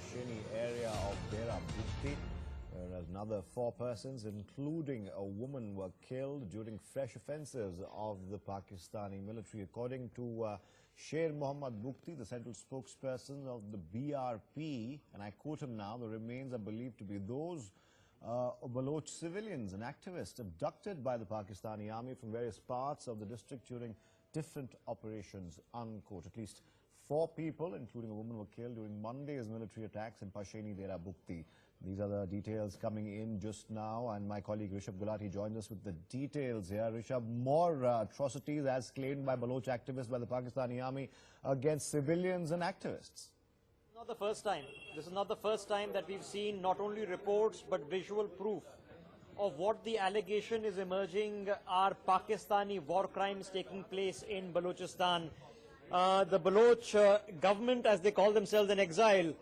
Pashini area of Dera Bukti, whereas another 4 persons, including a woman, were killed during fresh offensives of the Pakistani military. According to Sher Mohammad Bukti, the central spokesperson of the BRP, and I quote him now, the remains are believed to be those Baloch civilians and activists abducted by the Pakistani army from various parts of the district during different operations, unquote. At least 4 people, including a woman, were killed during Monday's military attacks in Pashini Dera Bukti. These are the details coming in just now, and my colleague Rishabh Gulati joins us with the details here. Rishabh, more atrocities as claimed by Baloch activists by the Pakistani army against civilians and activists. Not the first time. This is not the first time that we've seen not only reports but visual proof of what the allegation is emerging are Pakistani war crimes taking place in Balochistan. The Baloch government, as they call themselves in exile,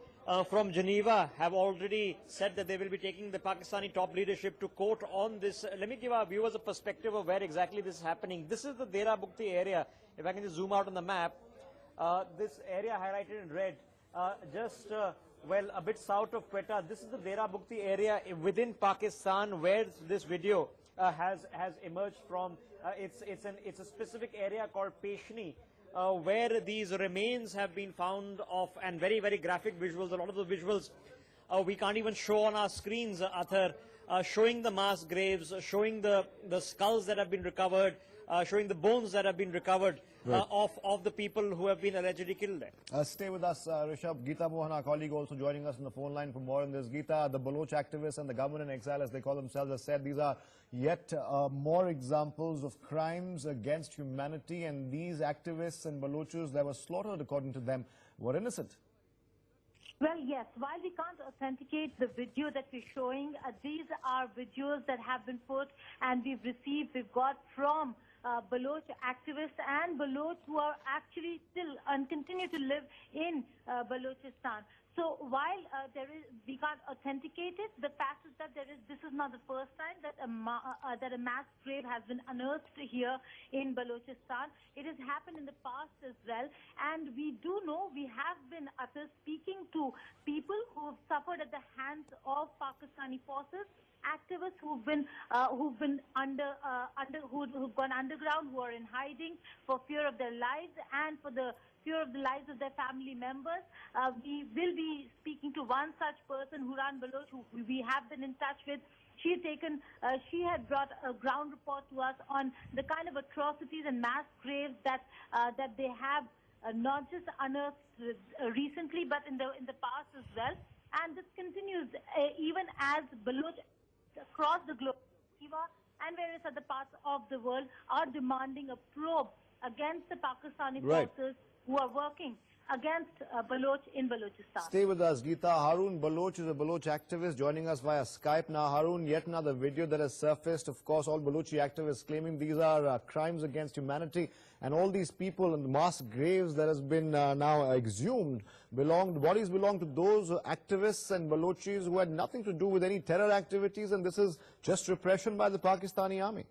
from Geneva, have already said that they will be taking the Pakistani top leadership to court on this. Let me give our viewers a perspective of where exactly this is happening. This is the Dera Bukti area. If I can just zoom out on the map, this area highlighted in red, well, a bit south of Quetta. This is the Dera Bukti area within Pakistan where this video has emerged from. It's a specific area called Peshni, where these remains have been found of, and very, very graphic visuals. A lot of the visuals we can't even show on our screens, Athar, showing the mass graves, showing the skulls that have been recovered, showing the bones that have been recovered of the people who have been allegedly killed there. Stay with us, Rishabh. Geeta Mohan, our colleague, also joining us on the phone line for more on this. Geeta, the Baloch activists and the government in exile, as they call themselves, have said these are yet more examples of crimes against humanity, and these activists and Balochs that were slaughtered, according to them, were innocent. Well, yes, while we can't authenticate the video that we're showing, these are videos that have been put and we've got from Baloch activists and Baloch who are actually still and continue to live in Balochistan. So while we can't authenticate it, the fact is that this is not the first time that a mass grave has been unearthed here in Balochistan. It has happened in the past as well, and we do know, we have been speaking to people who have suffered at the hands of Pakistani forces, activists who've gone underground, who are in hiding for fear of their lives and for the fear of the lives of their family members. We will be speaking to one such person, Huran Baloch, who we have been in touch with. She had brought a ground report to us on the kind of atrocities and mass graves that they have not just unearthed recently, but in the past as well. And this continues even as Baloch across the globe, and various other parts of the world are demanding a probe against the Pakistani forces who are working against Baloch in Balochistan. Stay with us, Geeta. Harun Baloch is a Baloch activist joining us via Skype. Now, Harun, yet another video that has surfaced. Of course, all Balochi activists claiming these are crimes against humanity, and all these people and mass graves that has been now exhumed bodies belong to those activists and Balochis who had nothing to do with any terror activities, and this is just repression by the Pakistani army.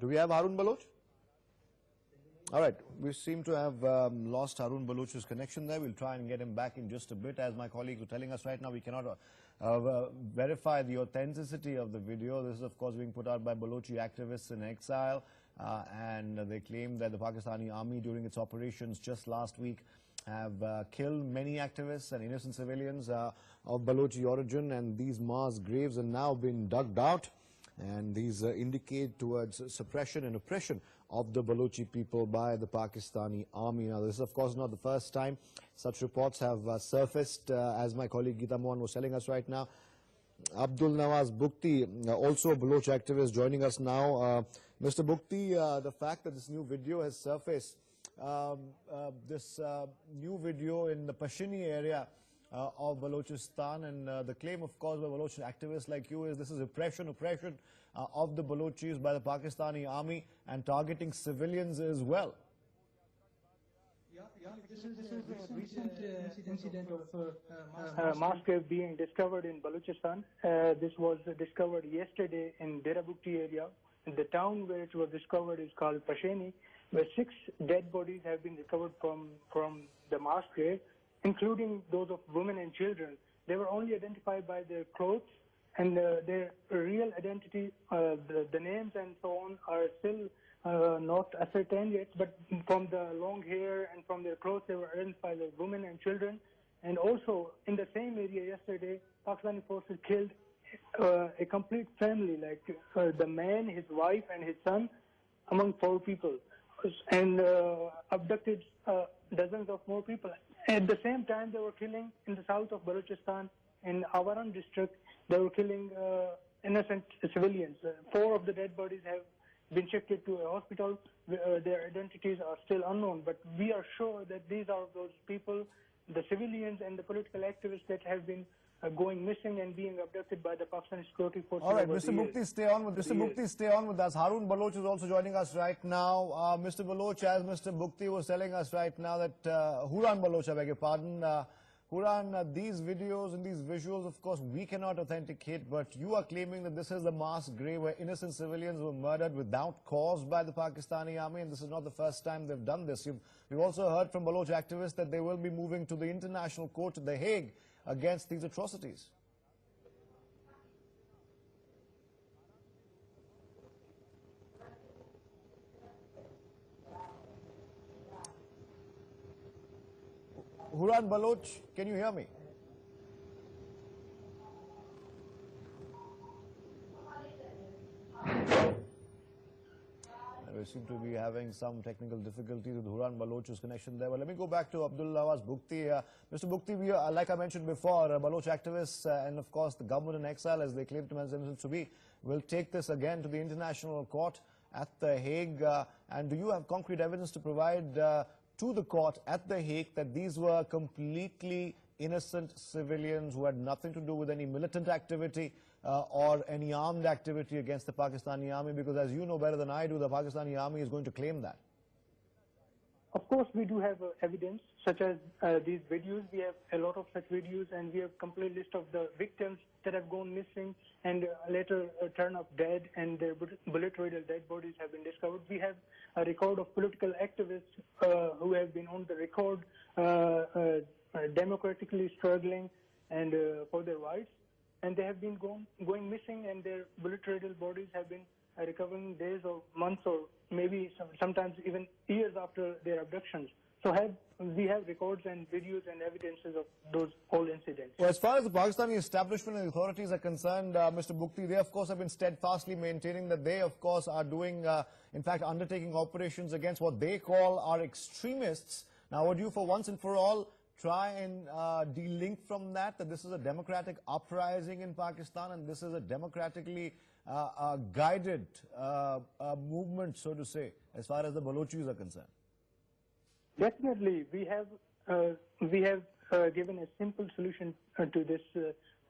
Do we have Harun Baloch? All right, we seem to have lost Harun Baloch's connection there. We'll try and get him back in just a bit. As my colleagues are telling us right now, we cannot verify the authenticity of the video. This is, of course, being put out by Balochi activists in exile, and they claim that the Pakistani army, during its operations just last week, have killed many activists and innocent civilians of Balochi origin, and these mass graves have now been dug out. And these indicate towards suppression and oppression of the Balochi people by the Pakistani army. Now, this is, of course, not the first time such reports have surfaced, as my colleague Geeta Mohan was telling us right now. Abdul Nawaz Bukti, also a Baloch activist, joining us now. Mr. Bukti, the fact that this new video has surfaced, this new video in the Pashini area of Balochistan, and the claim, of course, by Baloch activists like you is this is oppression of the Balochis by the Pakistani army and targeting civilians as well. This is a recent incident of mass grave being discovered in Balochistan. This was discovered yesterday in Dera Bukti area. The town where it was discovered is called Pasheni. where 6 dead bodies have been recovered from the mass grave, including those of women and children. They were only identified by their clothes, and their real identity, the names and so on, are still not ascertained yet. But from the long hair and from their clothes, they were identified as women and children. And also, in the same area yesterday, Pakistani forces killed a complete family, like the man, his wife, and his son, among 4 people, and abducted dozens of more people. At the same time, they were killing in the south of Balochistan, in Awaran district, they were killing innocent civilians. 4 of the dead bodies have been shifted to a hospital. Their identities are still unknown, but we are sure that these are those people, the civilians and the political activists that have been going missing and being abducted by the Pakistani security forces. All right, Mr. Mukti, stay on with stay on with us. Harun Baloch is also joining us right now. Mr. Baloch, as Mr. Mukti was telling us right now that Huran Baloch, I beg your pardon. Huran, these videos and these visuals, of course, we cannot authenticate, but you are claiming that this is a mass grave where innocent civilians were murdered without cause by the Pakistani army, and this is not the first time they've done this. We've also heard from Baloch activists that they will be moving to the International Court at The Hague against these atrocities. Huran Baloch, can you hear me? We seem to be having some technical difficulties with Huran Baloch's connection there. But let me go back to Abdul Nawaz Bukti. Mr. Bukti, we are, like I mentioned before, Baloch activists and of course the government in exile, as they claim themselves to be, will take this again to the International Court at The Hague. And do you have concrete evidence to provide to the court at The Hague that these were completely innocent civilians who had nothing to do with any militant activity or any armed activity against the Pakistani army? Because as you know better than I do, the Pakistani army is going to claim that. Of course, we do have evidence, such as these videos. We have a lot of such videos, and we have a complete list of the victims that have gone missing and later turn up dead, and their bullet-riddled dead bodies have been discovered. We have a record of political activists who have been on the record democratically struggling and for their rights, and they have been going missing, and their bullet-riddled bodies have been recovering days or months or maybe sometimes even years after their abductions. So we have records and videos and evidences of those whole incidents. Well, as far as the Pakistani establishment and authorities are concerned, Mr. Bukti, they of course have been steadfastly maintaining that they of course are doing, in fact, undertaking operations against what they call are extremists. Now, would you for once and for all try and de-link from that this is a democratic uprising in Pakistan and this is a democratically guided movement, so to say, as far as the Balochis are concerned? Definitely, we have given a simple solution to this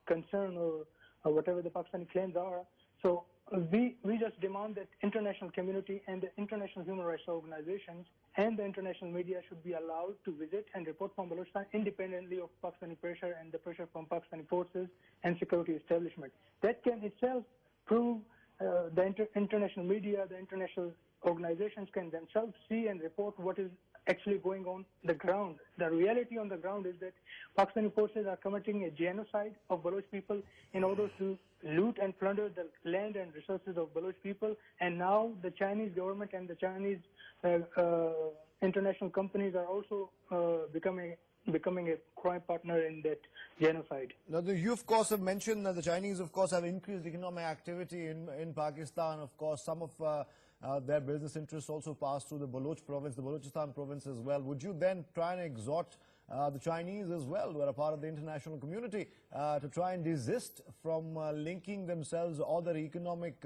concern or whatever the Pakistani claims are. So we just demand that international community and the international human rights organizations and the international media should be allowed to visit and report from Balochistan independently of Pakistani pressure and the pressure from Pakistani forces and security establishment. That can itself prove the international media, the international organizations can themselves see and report what is actually going on the ground. The reality on the ground is that Pakistani forces are committing a genocide of Baloch people in order to loot and plunder the land and resources of Baloch people, and now the Chinese government and the Chinese international companies are also becoming a crime partner in that genocide. Now, you of course have mentioned that the Chinese of course have increased economic activity in Pakistan. Of course, some of their business interests also pass through the Baloch province, the Balochistan province as well. Would you then try and exhort the Chinese as well, who are a part of the international community, to try and desist from linking themselves or their economic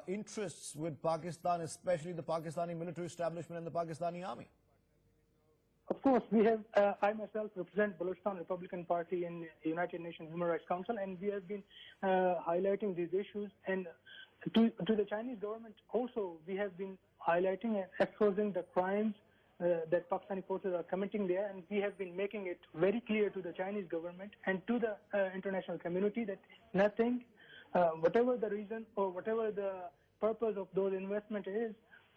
interests with Pakistan, especially the Pakistani military establishment and the Pakistani army? Of course, we have. I myself represent Balochistan Republican Party in the United Nations Human Rights Council, and we have been highlighting these issues. And to the Chinese government also, we have been highlighting and exposing the crimes that Pakistani forces are committing there, and we have been making it very clear to the Chinese government and to the international community that nothing, whatever the reason or whatever the purpose of those investment is,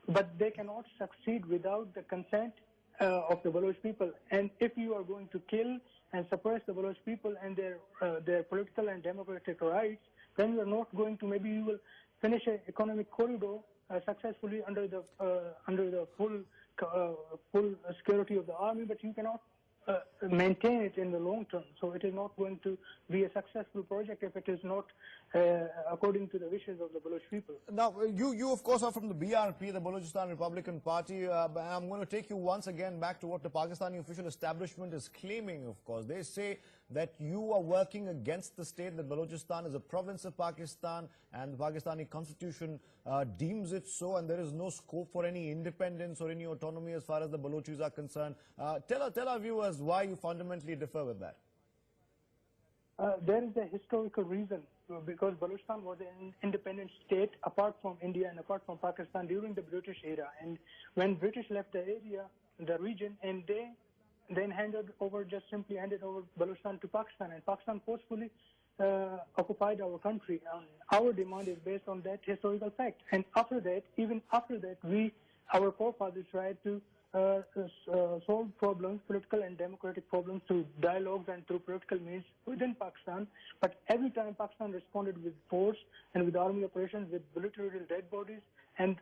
but they cannot succeed without the consent of the Baloch people. And if you are going to kill and suppress the Baloch people and their political and democratic rights, then you are not going to, maybe you will finish an economic corridor successfully under the full security of the army, but you cannot maintain it in the long term. So it is not going to be a successful project if it is not according to the wishes of the Baloch people. Now, you of course are from the BRP, the Balochistan Republican Party. I'm going to take you once again back to what the Pakistani official establishment is claiming, of course. They say that you are working against the state, that Balochistan is a province of Pakistan and the Pakistani constitution deems it so, and there is no scope for any independence or any autonomy as far as the Balochis are concerned. Tell our viewers why you fundamentally differ with that. There is a historical reason, because Balochistan was an independent state apart from India and apart from Pakistan during the British era. And when British left the area, the region, and they then just simply handed over Balochistan to Pakistan, and Pakistan forcefully occupied our country. Our demand is based on that historical fact. And after that, even after that, our forefathers tried to solve problems, political and democratic problems, through dialogues and through political means within Pakistan. But every time Pakistan responded with force and with army operations, with military dead bodies. And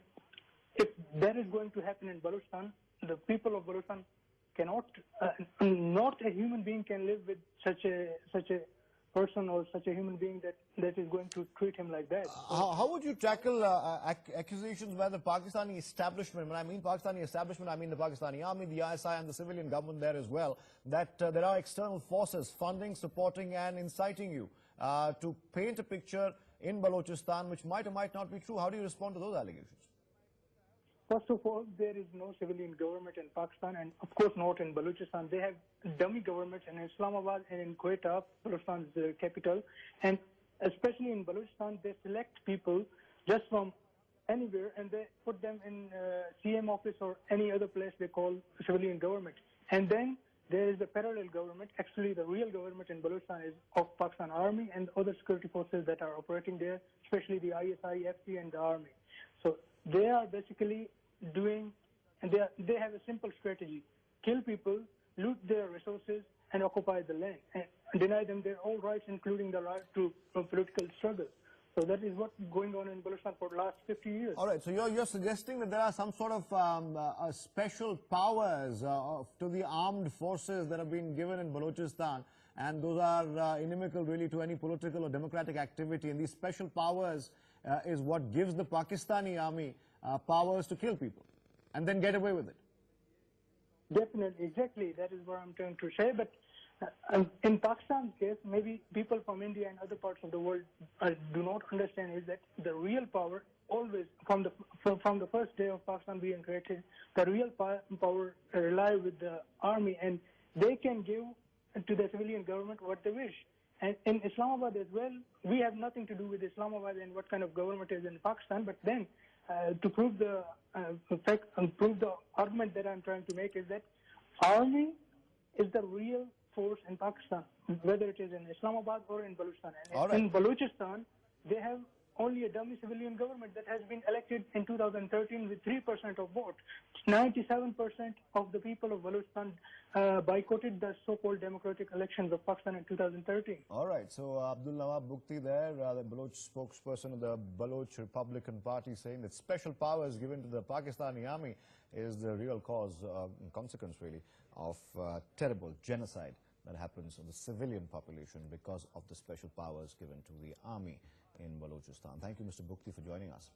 if that is going to happen in Balochistan, the people of Balochistan cannot, not a human being can live with such a person or such a human being that is going to treat him like that. How would you tackle accusations by the Pakistani establishment? When I mean Pakistani establishment, I mean the Pakistani army, the ISI and the civilian government there as well, that there are external forces funding, supporting and inciting you to paint a picture in Balochistan which might or might not be true. How do you respond to those allegations? First of all, there is no civilian government in Pakistan, and of course not in Balochistan. They have dummy governments in Islamabad and in Quetta, Balochistan's capital. And especially in Balochistan, they select people just from anywhere and they put them in CM office or any other place they call civilian government. And then there is a parallel government. Actually, the real government in Balochistan is of Pakistan Army and other security forces that are operating there, especially the ISI, FC, and the Army. So they are basically doing, and they have a simple strategy: kill people, loot their resources, and occupy the land, and deny them their own rights, including the right to political struggle. So that is what's going on in Balochistan for the last 50 years. All right, so you're suggesting that there are some sort of special powers to the armed forces that have been given in Balochistan, and those are inimical really to any political or democratic activity, and these special powers is what gives the Pakistani army powers to kill people and then get away with it. Definitely, exactly. That is what I'm trying to say. But in Pakistan's case, maybe people from India and other parts of the world do not understand is that the real power always, from the first day of Pakistan being created, the real power rely with the army, and they can give to the civilian government what they wish. And in Islamabad as well, we have nothing to do with Islamabad and what kind of government is in Pakistan. But then, to prove the fact and prove the argument that I'm trying to make is that army is the real force in Pakistan, whether it is in Islamabad or in Balochistan. And in Balochistan, they have only a dummy civilian government that has been elected in 2013 with 3% of votes. 97% of the people of Balochistan boycotted the so-called democratic elections of Pakistan in 2013. All right, so Abdul Nawab Bukti there, the Baloch spokesperson of the Baloch Republican Party, saying that special powers given to the Pakistani army is the real cause, consequence really, of terrible genocide that happens on the civilian population because of the special powers given to the army in Balochistan. Thank you, Mr. Bukti, for joining us.